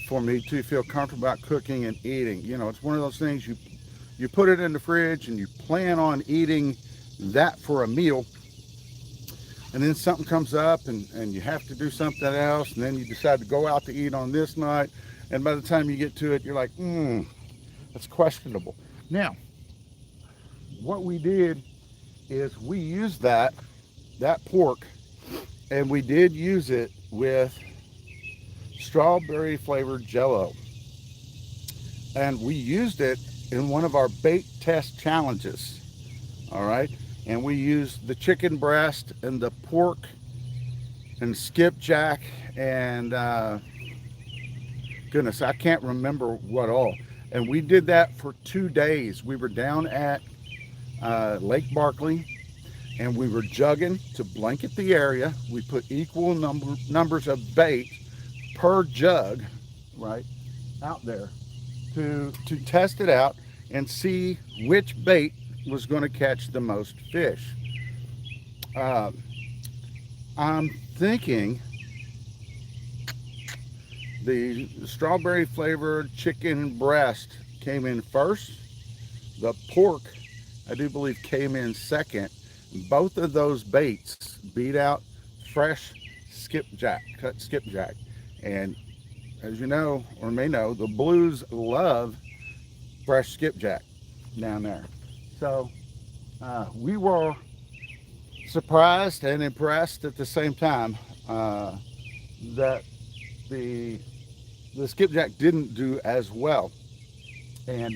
for me to feel comfortable about cooking and eating. It's one of those things you put it in the fridge and you plan on eating that for a meal, and then something comes up and you have to do something else, and then you decide to go out to eat on this night, and by the time you get to it, you're like, that's questionable. Now, what we did is we used that pork, and we did use it with strawberry flavored Jello, and we used it in one of our bait test challenges. All right, and we used the chicken breast and the pork and skipjack and goodness, I can't remember what all. And we did that for 2 days. We were down at Lake Barkley, and we were jugging to blanket the area. We put equal numbers of bait per jug, right, out there to test it out and see which bait was going to catch the most fish. I'm thinking the strawberry flavored chicken breast came in first. The pork, I do believe, came in second. Both of those baits beat out fresh skipjack, cut skipjack. And as you know, or may know, the blues love fresh skipjack down there. So we were surprised and impressed at the same time that the skipjack didn't do as well, and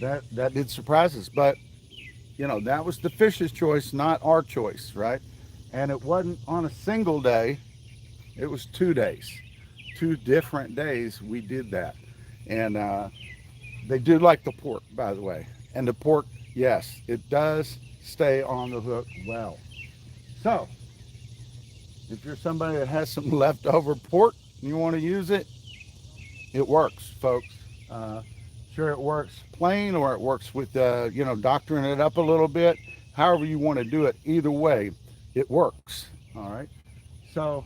that did surprise us. But that was the fish's choice, not our choice, right? And it wasn't on a single day; it was 2 days, 2 different days we did that. And they do like the pork, by the way. And the pork, yes, it does stay on the hook well. So, if you're somebody that has some leftover pork and you want to use it, it works, folks. Sure, it works plain, or it works with, doctoring it up a little bit. However you want to do it, either way, it works. All right. So,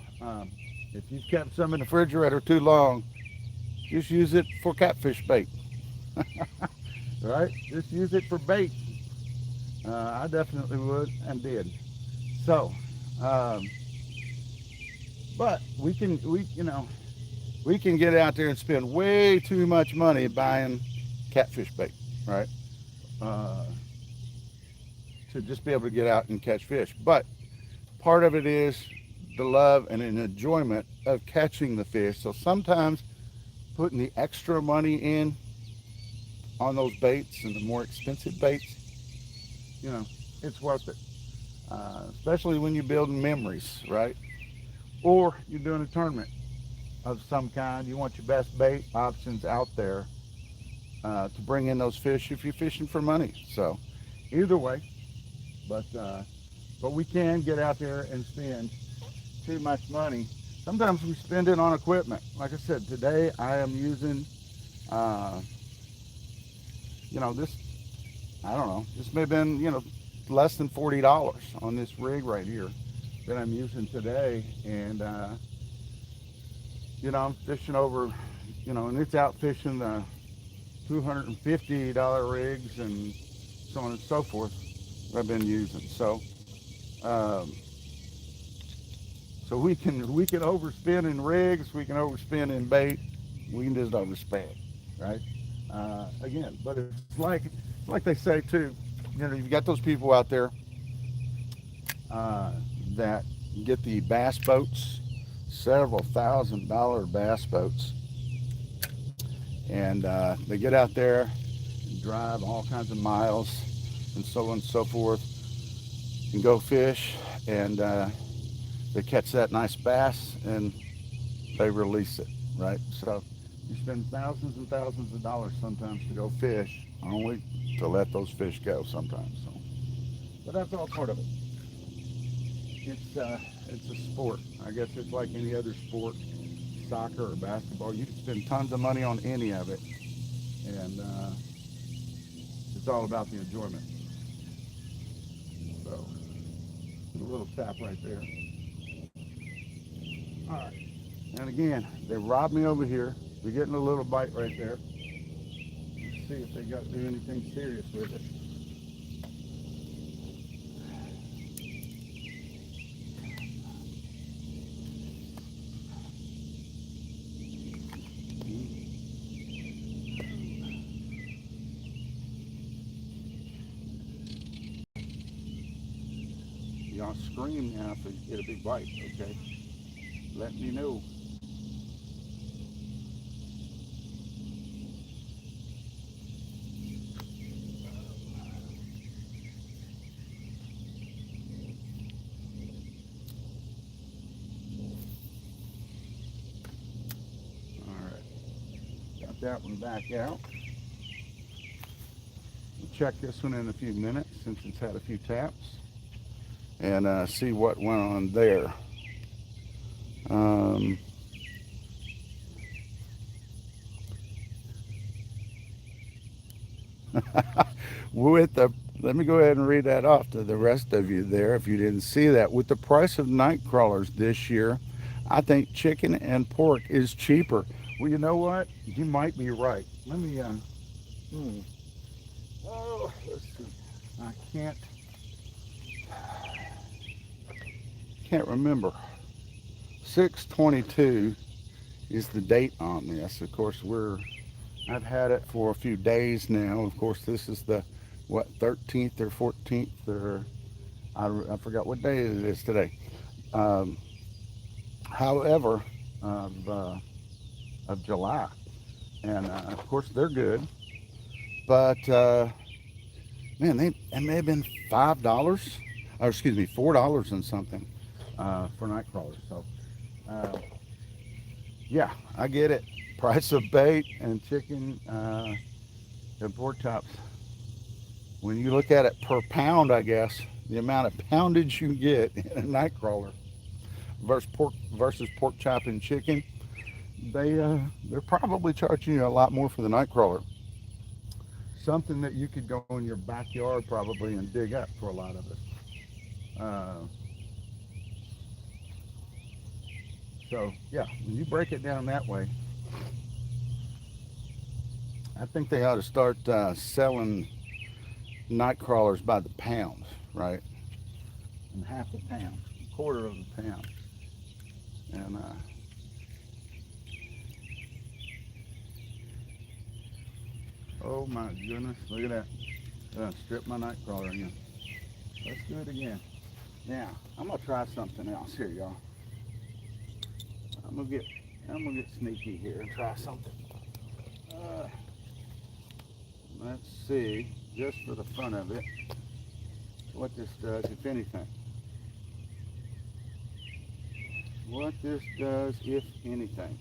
if you've kept some in the refrigerator too long, just use it for catfish bait. Right? Just use it for bait. I definitely would and did. So, but we can get out there and spend way too much money buying catfish bait, right? To just be able to get out and catch fish. But part of it is the love and an enjoyment of catching the fish. So sometimes putting the extra money in on those baits and the more expensive baits, it's worth it. Especially when you're building memories, right? Or you're doing a tournament of some kind. You want your best bait options out there to bring in those fish if you're fishing for money. So either way, But we can get out there and spend too much money. Sometimes we spend it on equipment. Like I said, today I am using, uh, this, I don't know, this may have been, less than $40 on this rig right here that I'm using today. And, I'm fishing over, and it's out fishing the $250 rigs and so on and so forth that I've been using. Um, so we can overspend in rigs, we can overspend in bait, we can just overspend, right? Again, but it's like they say too, you've got those people out there uh, that get the bass boats, several $1,000 bass boats, and they get out there and drive all kinds of miles and so on and so forth and go fish, and they catch that nice bass and they release it, right? So you spend thousands and thousands of dollars sometimes to go fish, only to let those fish go sometimes. So, but that's all part of it. It's a sport. I guess it's like any other sport, soccer or basketball. You can spend tons of money on any of it, and it's all about the enjoyment. So a little tap right there. All right. And again, they robbed me over here. We're getting a little bite right there. Let's see if they got to do anything serious with it. Y'all scream now if you get a big bite, okay? Let me know. All right, got that one back out. We'll check this one in a few minutes since it's had a few taps and see what went on there. Um, with the Let me go ahead and read that off to the rest of you there if you didn't see that. With the price of night crawlers this year, I think chicken and pork is cheaper. Well, you know what? You might be right. Let me, hmm. Oh, let's see. I can't remember. 6/22 is the date on this. Of course, I've had it for a few days now. Of course, this is the, what, 13th or 14th, or I forgot what day it is today. Um, however, of July. And of course, they're good. But man, it may have been $5, or excuse me, $4 and something for night crawlers. So uh, yeah, I get it. Price of bait and chicken and pork chops. When you look at it per pound, I guess the amount of poundage you get in a night crawler versus pork chop and chicken, they're probably charging you a lot more for the night crawler. Something that you could go in your backyard probably and dig up for a lot of it. Uh, so yeah, when you break it down that way, I think they ought to start selling night crawlers by the pound, right? And half a pound, a quarter of a pound, and oh my goodness, look at that! Strip my night crawler again. Let's do it again. Now I'm gonna try something else here, y'all. I'm gonna get sneaky here and try something. Uh, let's see, just for the fun of it, what this does, if anything. What this does, if anything.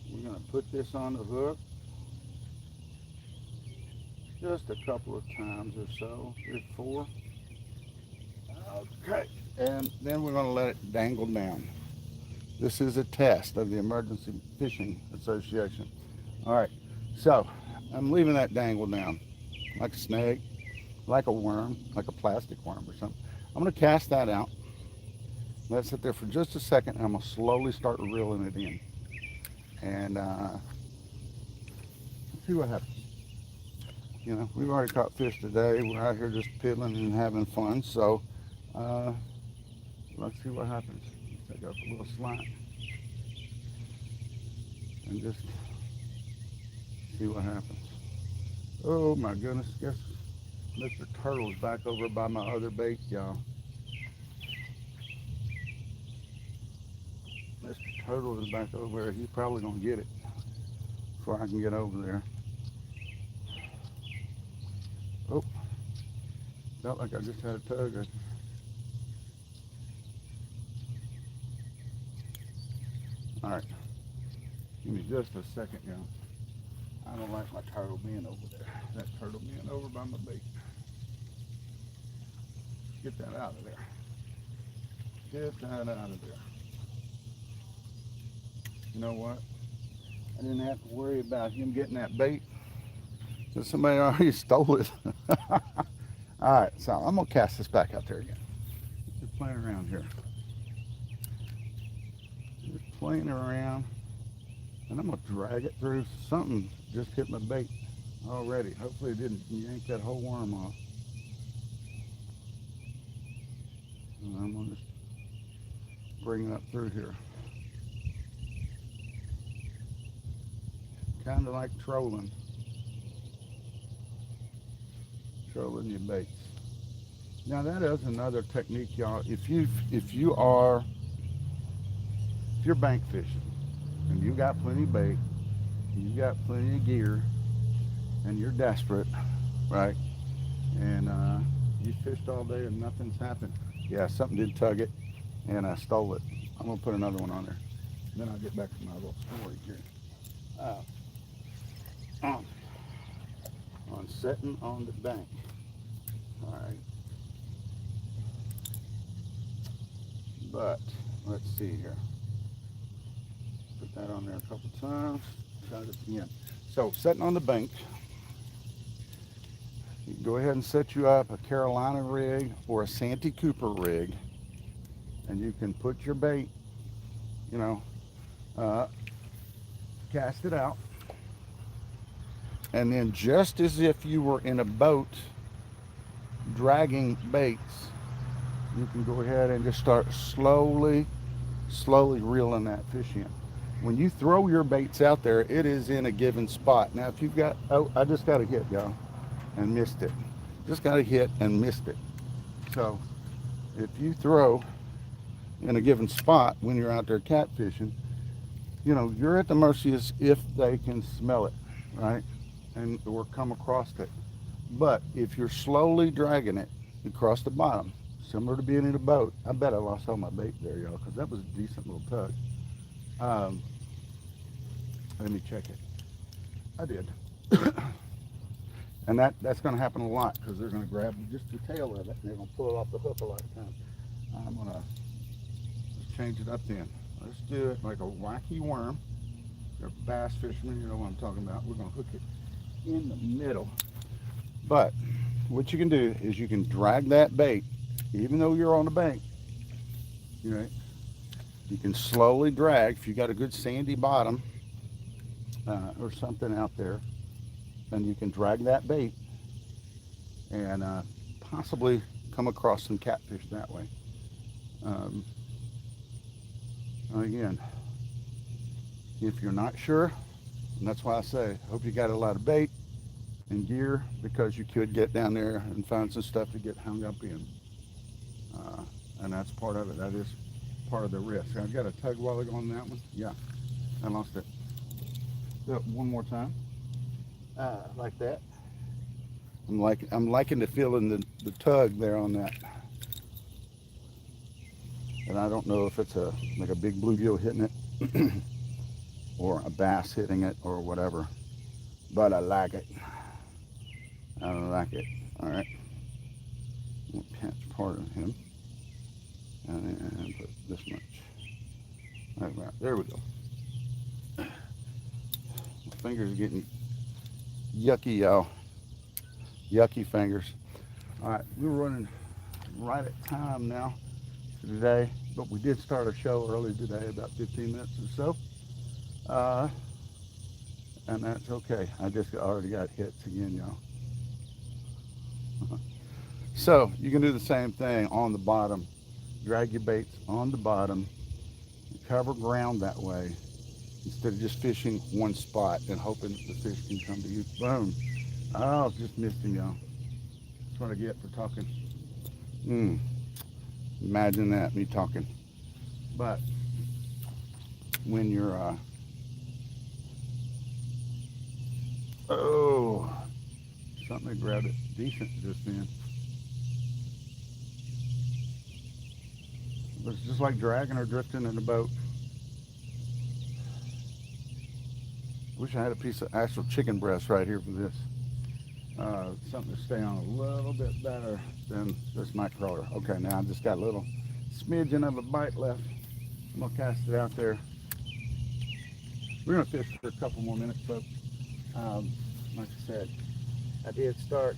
We're gonna put this on the hook. just a couple of times or so. Here's 4. Okay, and then we're going to let it dangle down. This is a test of the Emergency Fishing Association. All right, so I'm leaving that dangle down like a snake, like a worm, like a plastic worm or something. I'm going to cast that out. Let it sit there for just a second, and I'm going to slowly start reeling it in. And see what happens. You know, we've already caught fish today. We're out here just piddling and having fun. So let's see what happens. Take up a little slant and just see what happens. Oh my goodness, guess Mr. Turtle's back over by my other bait, y'all. Mr. Turtle is back over there. He's probably gonna get it before I can get over there. Oh, felt like I just had a tug. All right, give me just a second, y'all. I don't like my turtle being over there. That turtle being over by my bait. Get that out of there. Get that out of there. You know what? I didn't have to worry about him getting that bait because somebody already stole it. All right, so I'm gonna cast this back out there again. Just playing around here. Just playing around, and I'm gonna drag it through. Something just hit my bait already. Hopefully it didn't yank that whole worm off. And I'm gonna just bring it up through here. Kind of like trolling your baits. Now that is another technique, y'all. If you're bank fishing and you got plenty of bait, you got plenty of gear, and you're desperate, right? And you fished all day and nothing's happened. Yeah, something did tug it, and I stole it. I'm gonna put another one on there. Then I'll get back to my little story here. On sitting on the bank. All right. But let's see here. Put that on there a couple times. Try this again. So sitting on the bank, you can go ahead and set you up a Carolina rig or a Santee Cooper rig, and you can put your bait, you know, cast it out. And then just as if you were in a boat dragging baits, you can go ahead and just start slowly reeling that fish in. When you throw your baits out there, it is in a given spot. Now if you've got, oh, I just got a hit, y'all, and missed it. Just got a hit and missed it. So if you throw in a given spot when you're out there catfishing, you know, you're at the mercy as if they can smell it, right? And or come across it. But if you're slowly dragging it across the bottom, similar to being in a boat, I bet I lost all my bait there, y'all, because that was a decent little tug. Let me check it. I did. And that's going to happen a lot because they're going to grab just the tail of it and they're going to pull it off the hook a lot of times. I'm going to just change it up then. Let's do it like a wacky worm. They're bass fishermen, you know what I'm talking about. We're going to hook it in the middle. But what you can do is you can drag that bait, even though you're on the bank, you know, you can slowly drag. If you got a good sandy bottom or something out there, then you can drag that bait and possibly come across some catfish that way. Again, if you're not sure, and that's why I say, hope you got a lot of bait and gear, because you could get down there and find some stuff to get hung up in. And that's part of it. That is part of the risk. I've got a tug while ago on that one. Yeah, I lost it. Do it one more time. Like that. I'm liking the feeling the tug there on that. And I don't know if it's like a big bluegill hitting it or a bass hitting it or whatever, but I like it. I like it. All right. We'll catch part of him and put this much. Right, there we go. My fingers are getting yucky, y'all. Yucky fingers. All right, we're running right at time now today, but we did start a show early today, about 15 minutes or so. And that's okay. I just already got hits again, y'all. So you can do the same thing on the bottom. Drag your baits on the bottom, cover ground that way, instead of just fishing one spot and hoping the fish can come to you. Boom. Oh, just missed him, y'all. That's what I get for talking. Imagine that, me talking. But when you're, oh, something that grabbed it decent just then. It's just like dragging or drifting in a boat. Wish I had a piece of actual chicken breast right here for this. Something to stay on a little bit better than this microcolor. Okay, now I just got a little smidgen of a bite left. I'm gonna cast it out there. We're gonna fish for a couple more minutes, folks. Like I said, I did start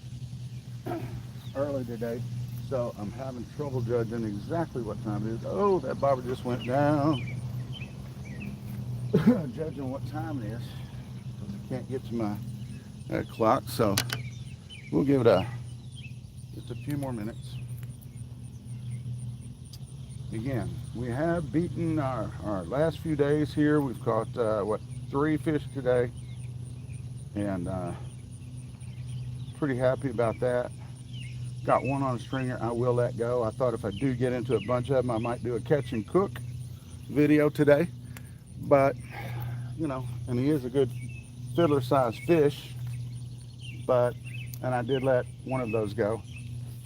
early today, so I'm having trouble judging exactly what time it is. Oh, that bobber just went down. Judging what time it is. I can't get to my clock, so we'll give it just a few more minutes. Again, we have beaten our last few days here. We've caught, 3 fish today, and pretty happy about that. Got one on a stringer. I will let go. I thought if I do get into a bunch of them, I might do a catch and cook video today, but you know, and he is a good fiddler sized fish, and I did let one of those go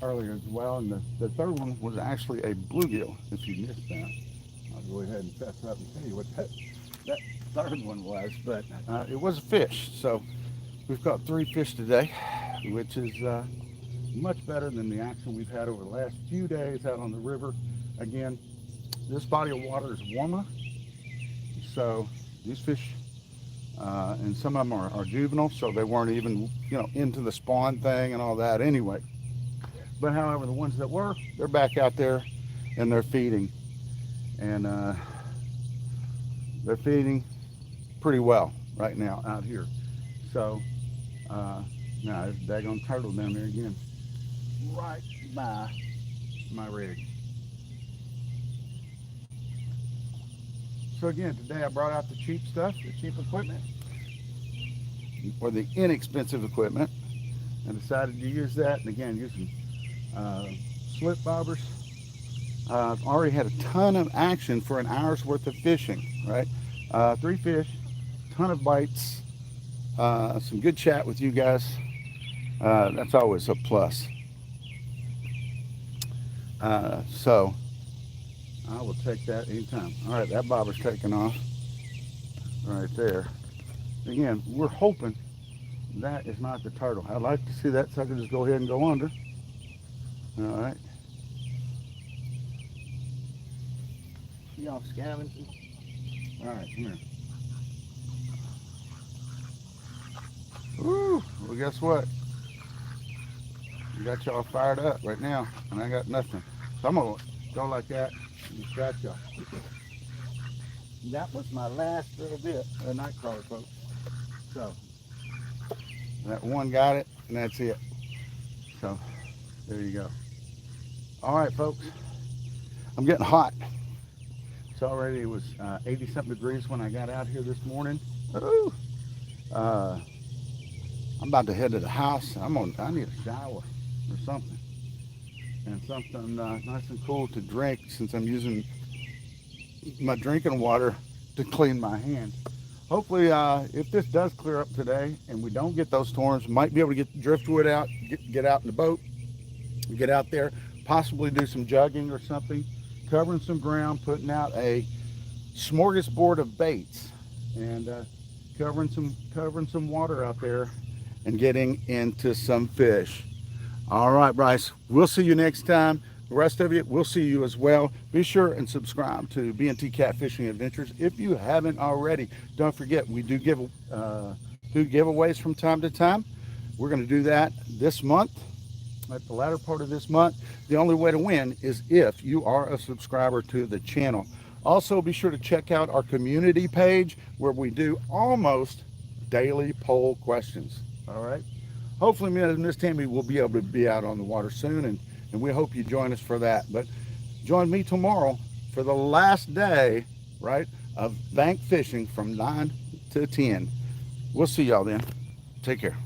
earlier as well, and the third one was actually a bluegill. If you missed that, I'll go ahead and fess up and tell you what that third one was, but it was a fish. So we've caught 3 fish today, which is much better than the action we've had over the last few days out on the river. Again, this body of water is warmer, so these fish, and some of them are juvenile, so they weren't even, into the spawn thing and all that anyway. But however, the ones that were, they're back out there and they're feeding, and they're feeding pretty well right now out here. So now there's a daggone turtle down there again, right by my rig. So again, today I brought out the cheap stuff, the cheap equipment, or the inexpensive equipment, and decided to use that. And again, use some slip bobbers. I've already had a ton of action for an hour's worth of fishing, right? 3 fish, ton of bites, some good chat with you guys. That's always a plus. So I will take that anytime. All right, that bobber's taking off right there. Again, we're hoping that is not the turtle. I'd like to see that sucker just go ahead and go under. All right. Y'all scavenging. All right, come here. Woo! Well, guess what? We got y'all fired up right now, and I got nothing. So I'm gonna go like that and distract y'all. That was my last little bit of night crawler, folks. So that one got it, and that's it. So there you go. All right, folks. I'm getting hot. It was 80 something degrees when I got out here this morning. Ooh. I'm about to head to the house. I need a shower or something, and something nice and cool to drink, since I'm using my drinking water to clean my hands. Hopefully, if this does clear up today and we don't get those storms, might be able to get the driftwood out, get out in the boat, get out there, possibly do some jugging or something, covering some ground, putting out a smorgasbord of baits, and covering some water out there, and getting into some fish. All right, Bryce, we'll see you next time. The rest of you, we'll see you as well. Be sure and subscribe to B&T Catfishing Adventures if you haven't already. Don't forget, we do do giveaways from time to time. We're going to do that this month, at the latter part of this month. The only way to win is if you are a subscriber to the channel. Also, be sure to check out our community page where we do almost daily poll questions. All right. Hopefully, me and Miss Tammy will be able to be out on the water soon, and we hope you join us for that. But join me tomorrow for the last day, right, of bank fishing from 9 to 10. We'll see y'all then. Take care.